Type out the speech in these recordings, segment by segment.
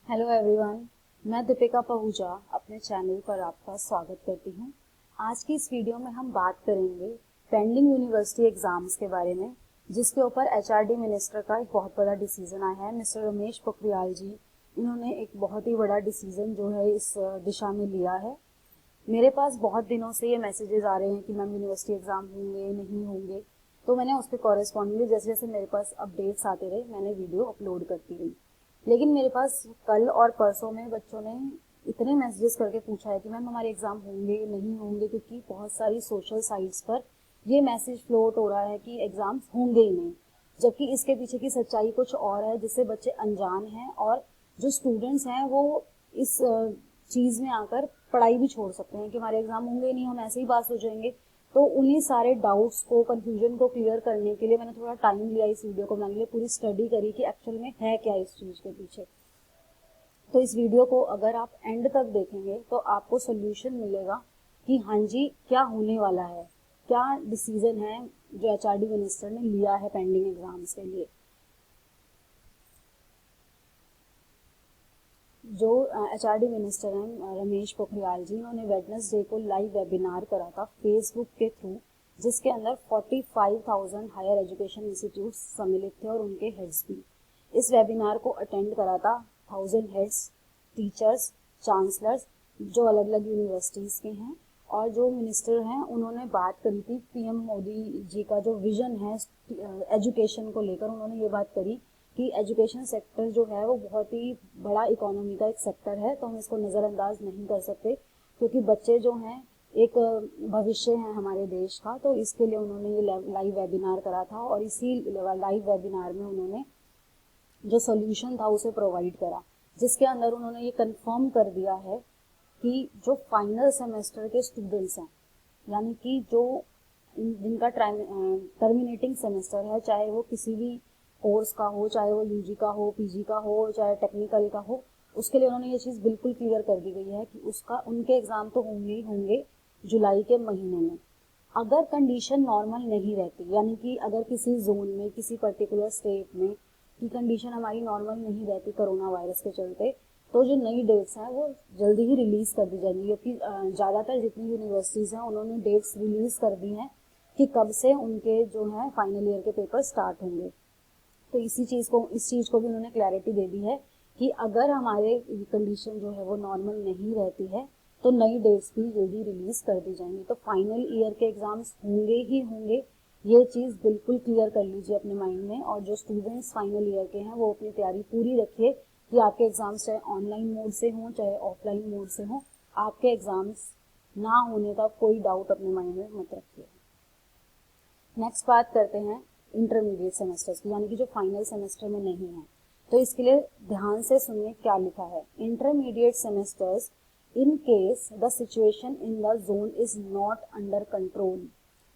Hello everyone, मैं दीपिका पहूजा अपने channel पर आपका स्वागत करती हूँ। आज की इस वीडियो में हम बात करेंगे पेंडिंग यूनिवर्सिटी एग्जाम्स के बारे में, जिसके ऊपर एचआरडी मिनिस्टर का एक बहुत बड़ा डिसीजन आया है। मिस्टर रमेश पोखरियाल जी, इन्होंने एक बहुत ही बड़ा डिसीजन जो है इस दिशा में लिया है। मेरे पास बहुत दिनों से ये मैसेजेस आ रहे हैं कि मैम यूनिवर्सिटी एग्जाम होंगे नहीं होंगे, तो मैंने उस पर कॉरेस्पॉन्डिंगली जैसे जैसे मेरे पास अपडेट्स आते रहे मैंने वीडियो अपलोड करती रही। लेकिन मेरे पास कल और परसों में बच्चों ने इतने मैसेजेस करके पूछा है कि मैम हमारे एग्जाम होंगे नहीं होंगे, क्योंकि बहुत सारी सोशल साइट्स पर ये मैसेज फ्लोट हो रहा है कि एग्जाम्स होंगे ही नहीं, जबकि इसके पीछे की सच्चाई कुछ और है, जिससे बच्चे अनजान हैं और जो स्टूडेंट्स हैं वो इस चीज में आकर पढ़ाई भी छोड़ सकते हैं कि हमारे एग्जाम होंगे नहीं, हम ऐसे ही पास हो जाएंगे। तो उन्हीं सारे डाउट्स को, कंफ्यूजन को क्लियर करने के लिए मैंने थोड़ा टाइम लिया इस वीडियो को बनाने के लिए, पूरी स्टडी करी कि एक्चुअल में है क्या इस चीज के पीछे। तो इस वीडियो को अगर आप एंड तक देखेंगे तो आपको सोल्यूशन मिलेगा कि हाँ जी क्या होने वाला है, क्या डिसीजन है जो एचआरडी मिनिस्टर ने लिया है पेंडिंग एग्जाम्स के लिए। जो एचआरडी मिनिस्टर हैं रमेश पोखरियाल जी, इन्होंने वेडनेसडे को लाइव वेबिनार करा था फेसबुक के थ्रू, जिसके अंदर 45,000 हायर एजुकेशन इंस्टीट्यूट सम्मिलित थे और उनके हेड्स भी। इस वेबिनार को अटेंड करा था 1000 हेड्स, टीचर्स, चांसलर्स जो अलग अलग यूनिवर्सिटीज के हैं, और जो मिनिस्टर हैं उन्होंने बात करी थी पीएम मोदी जी का जो विजन है एजुकेशन को लेकर। उन्होंने ये बात करी कि एजुकेशन सेक्टर जो है वो बहुत ही बड़ा इकोनॉमी का एक सेक्टर है, तो हम इसको नज़रअंदाज नहीं कर सकते, क्योंकि बच्चे जो हैं एक भविष्य है हमारे देश का। तो इसके लिए उन्होंने ये लाइव वेबिनार करा था और इसी लाइव वेबिनार में उन्होंने जो सोल्यूशन था उसे प्रोवाइड करा, जिसके अंदर उन्होंने ये कंफर्म कर दिया है कि जो फाइनल सेमेस्टर के स्टूडेंट्स हैं, यानी कि जो जिनका टर्मिनेटिंग सेमेस्टर है, चाहे वो किसी भी कोर्स का हो, चाहे वो यूजी का हो, पीजी का हो, चाहे टेक्निकल का हो, उसके लिए उन्होंने ये चीज़ बिल्कुल क्लियर कर दी गई है कि उसका उनके एग्जाम तो होंगे ही होंगे जुलाई के महीने में। अगर कंडीशन नॉर्मल नहीं रहती, यानी कि अगर किसी जोन में किसी पर्टिकुलर स्टेट में की कंडीशन हमारी नॉर्मल नहीं रहती कोरोना वायरस के चलते, तो जो नई डेट्स हैं वो जल्दी ही रिलीज कर दी जाएंगी, क्योंकि ज़्यादातर जितनी यूनिवर्सिटीज़ हैं उन्होंने डेट्स रिलीज कर दी हैं कि कब से उनके जो है फाइनल ईयर के पेपर स्टार्ट होंगे। तो इस चीज़ को भी उन्होंने क्लैरिटी दे दी है कि अगर हमारे कंडीशन जो है वो नॉर्मल नहीं रहती है तो नई डेट्स भी जल्दी रिलीज कर दी जाएंगी। तो फाइनल ईयर के एग्जाम्स होंगे ही होंगे, ये चीज़ बिल्कुल क्लियर कर लीजिए अपने माइंड में। और जो स्टूडेंट्स फाइनल ईयर के हैं वो अपनी तैयारी पूरी रखिए कि आपके एग्जाम्स चाहे ऑनलाइन मोड से हों चाहे ऑफलाइन मोड से हों, आपके एग्जाम्स ना होने का कोई डाउट अपने माइंड में मत रखिए। नेक्स्ट बात करते हैं इंटरमीडिएट सेमेस्टर्स की, यानी कि जो फाइनल सेमेस्टर में नहीं है। तो इसके लिए ध्यान से सुनिए क्या लिखा है। Intermediate semesters in case the situation in the zone is not under control.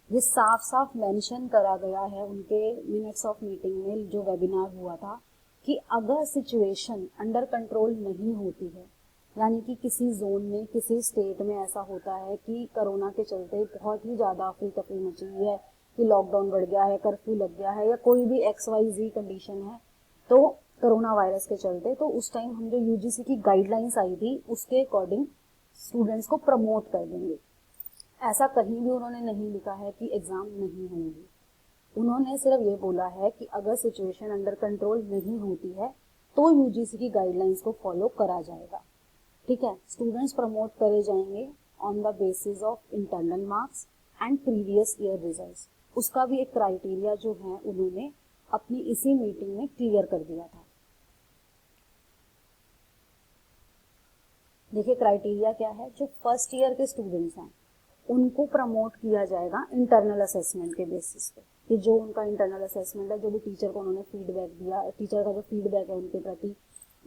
ये साफ साफ मेंशन करा गया है उनके मिनट्स ऑफ मीटिंग में जो वेबिनार हुआ था कि अगर सिचुएशन अंडर कंट्रोल नहीं होती है, यानी कि किसी जोन में किसी स्टेट में ऐसा होता है कि कोरोना के चलते बहुत ही ज़्यादा अफरी तफरी मची हुई है, कि लॉकडाउन बढ़ गया है, कर्फ्यू लग गया है, या कोई भी XYZ कंडीशन है तो कोरोना वायरस के चलते, तो उस टाइम हम जो यूजीसी की गाइडलाइंस आई थी उसके अकॉर्डिंग स्टूडेंट्स को प्रमोट कर देंगे। ऐसा कहीं भी उन्होंने नहीं लिखा है कि एग्जाम नहीं होंगे। उन्होंने सिर्फ ये बोला है कि अगर सिचुएशन अंडर कंट्रोल नहीं होती है तो यूजीसी की गाइडलाइंस को फॉलो करा जाएगा। ठीक है, स्टूडेंट्स प्रमोट करे जाएंगे on the basis of internal marks and previous year results. उसका भी एक क्राइटेरिया जो है उन्होंने अपनी इसी मीटिंग में क्लियर कर दिया था। देखिए क्राइटेरिया क्या है, जो फर्स्ट ईयर के स्टूडेंट्स हैं उनको प्रमोट किया जाएगा इंटरनल असेसमेंट के बेसिस पे, कि जो उनका इंटरनल असेसमेंट है, जो भी टीचर को उन्होंने फीडबैक दिया, टीचर का जो फीडबैक है उनके प्रति,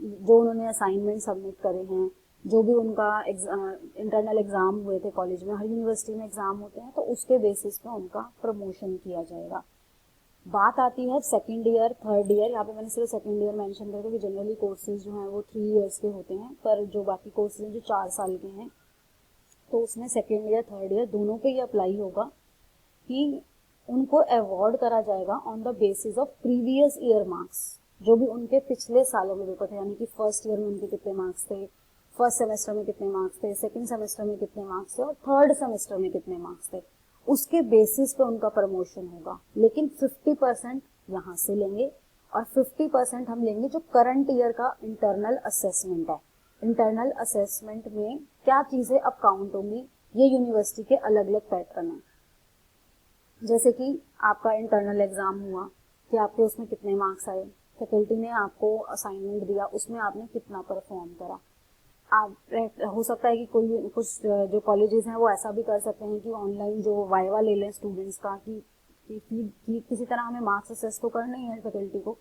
जो उन्होंने असाइनमेंट सबमिट करे हैं, जो भी उनका इंटरनल एग्जाम हुए थे कॉलेज में, हर यूनिवर्सिटी में एग्जाम होते हैं, तो उसके बेसिस पे उनका प्रमोशन किया जाएगा। बात आती है सेकेंड ईयर थर्ड ईयर। यहाँ पे मैंने सिर्फ सेकेंड ईयर मेंशन कर दिया कि जनरली कोर्सेज जो हैं वो 3 इयर्स के होते हैं, पर जो बाकी कोर्सेज हैं जो 4 साल के हैं, तो उसमें सेकेंड ईयर थर्ड ईयर दोनों पे ये अप्लाई होगा कि उनको अवॉर्ड करा जाएगा on the basis of previous year marks. जो भी उनके पिछले सालों में पेपर थे, यानी कि फर्स्ट ईयर में उनके कितने मार्क्स थे, फर्स्ट सेमेस्टर में कितने मार्क्स थे, सेकंड सेमेस्टर में कितने मार्क्स थे और थर्ड सेमेस्टर में कितने मार्क्स थे, उसके बेसिस पे उनका प्रमोशन होगा। लेकिन 50% यहाँ से लेंगे और 50% हम लेंगे जो करंट ईयर का इंटरनल असेसमेंट है। इंटरनल असेसमेंट में क्या चीजें अब काउंट होंगी, ये यूनिवर्सिटी के अलग अलग पैटर्न है। जैसे कि आपका इंटरनल एग्जाम हुआ कि आपके उसमें कितने मार्क्स आए, फैकल्टी ने आपको असाइनमेंट दिया, उसमें आपने कितना परफॉर्म करा। आप हो सकता है कि कोई कुछ जो कॉलेजेस हैं वो ऐसा भी कर सकते हैं कि ऑनलाइन जो वाइवा ले लें स्टूडेंट्स का कि किसी तरह हमें मार्क्स असेस तो करना ही है फैकल्टी को,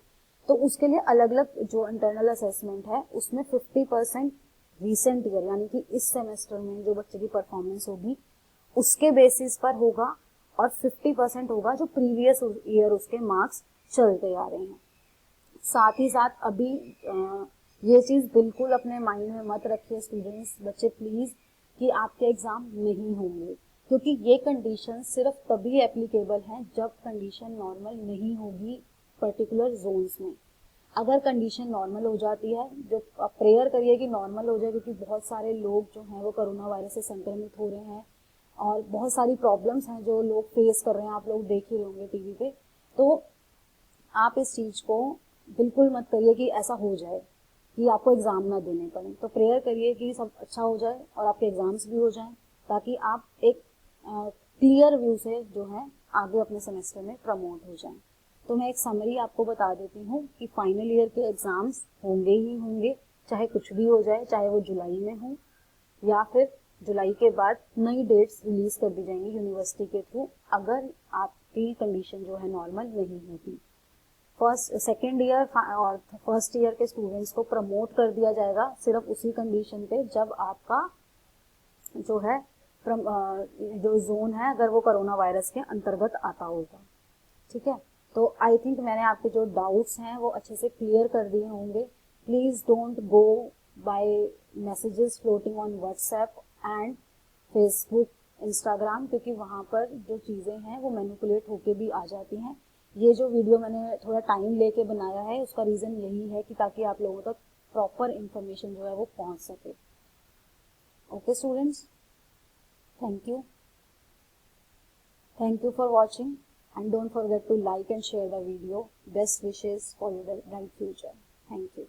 तो उसके लिए अलग अलग जो इंटरनल असेसमेंट है उसमें 50% रिसेंट ईयर यानी कि इस सेमेस्टर में जो बच्चे की परफॉर्मेंस होगी उसके बेसिस पर होगा और 50% होगा जो प्रीवियस ईयर उसके मार्क्स चलते आ रहे हैं। साथ ही साथ अभी ये चीज बिल्कुल अपने माइंड में मत रखिए स्टूडेंट्स, बच्चे प्लीज, कि आपके एग्जाम नहीं होंगे, क्योंकि ये कंडीशन सिर्फ तभी एप्लीकेबल है जब कंडीशन नॉर्मल नहीं होगी पर्टिकुलर जोन्स में। अगर कंडीशन नॉर्मल हो जाती है, जो आप प्रेयर करिए कि नॉर्मल हो जाए, क्योंकि बहुत सारे लोग जो हैं वो कोरोना वायरस से संक्रमित हो रहे हैं और बहुत सारी प्रॉब्लम्स हैं जो लोग फेस कर रहे हैं, आप लोग देख ही रहे होंगे टीवी पे। तो आप इस चीज को बिल्कुल मत करिए कि ऐसा हो जाए कि आपको एग्जाम ना देने पड़े। तो प्रेयर करिए कि सब अच्छा हो जाए और आपके एग्जाम्स भी हो जाएं, ताकि आप एक क्लियर व्यू से जो है आगे अपने सेमेस्टर में प्रमोट हो जाएं। तो मैं एक समरी आपको बता देती हूँ कि फाइनल ईयर के एग्जाम्स होंगे ही होंगे, चाहे कुछ भी हो जाए, चाहे वो जुलाई में हो या फिर जुलाई के बाद नई डेट्स रिलीज कर दी जाएंगी यूनिवर्सिटी के थ्रू, अगर आपकी कंडीशन जो है नॉर्मल नहीं होती। फर्स्ट सेकेंड ईयर और फर्स्ट ईयर के स्टूडेंट्स को प्रमोट कर दिया जाएगा सिर्फ उसी कंडीशन पे जब आपका जो है जो जोन है अगर वो कोरोना वायरस के अंतर्गत आता होगा। ठीक है, तो आई थिंक मैंने आपके जो डाउट्स हैं वो अच्छे से क्लियर कर दिए होंगे। Please don't go by messages floating on WhatsApp and Facebook, Instagram, क्योंकि वहां पर जो चीजें हैं वो मैनिपुलेट होके भी आ जाती हैं। ये जो वीडियो मैंने थोड़ा टाइम लेके बनाया है उसका रीजन यही है कि ताकि आप लोगों तक प्रॉपर इंफॉर्मेशन जो है वो पहुंच सके। Okay students, thank you for watching, and don't forget to like and share the video. Best wishes for your bright future. Thank you.